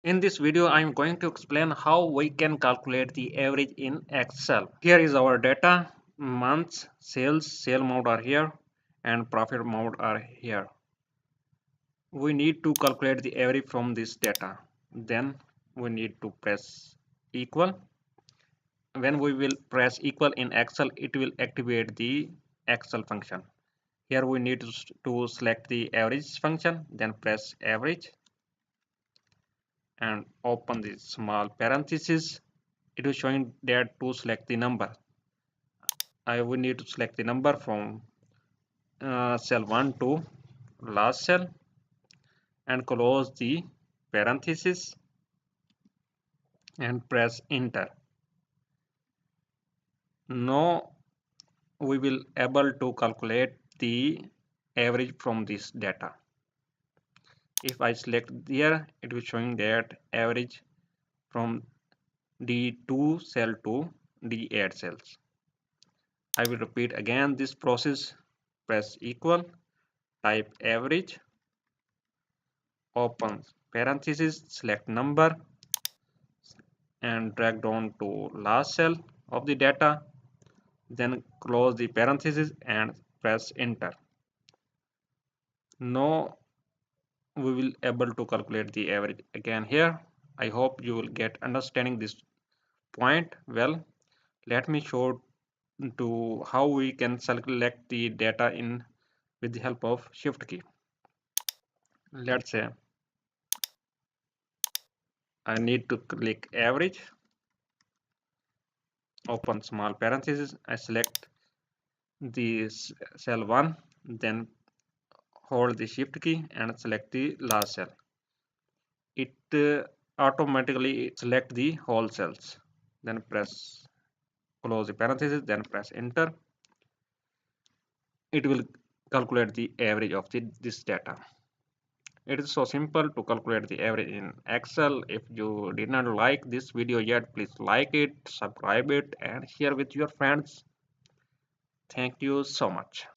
In this video, I am going to explain how we can calculate the average in Excel. Here is our data, months, sales, sale amount are here, and profit amount are here. We need to calculate the average from this data. Then we need to press equal. When we will press equal in Excel, it will activate the Excel function. Here we need to select the average function, then press average and open the small parenthesis. It is showing that to select the number. I will need to select the number from cell 1 to last cell and close the parenthesis and press enter. Now we will able to calculate the average from this data. If I select here, it will showing that average from D2 cell to D8 cells. I will repeat again this process. Press equal, type average, open parenthesis, select number and drag down to last cell of the data, then close the parenthesis and press enter. Now we will able to calculate the average again here. I hope you will get understanding this point well. Let me show to how we can select the data in with the help of shift key. Let's say I need to click average, open small parenthesis, I select the cell 1, then hold the shift key and select the last cell. It automatically select the whole cells. Then press close the parenthesis, then press enter. It will calculate the average of this data. It is so simple to calculate the average in Excel. If you did not like this video yet, please like it, subscribe it, and share with your friends. Thank you so much.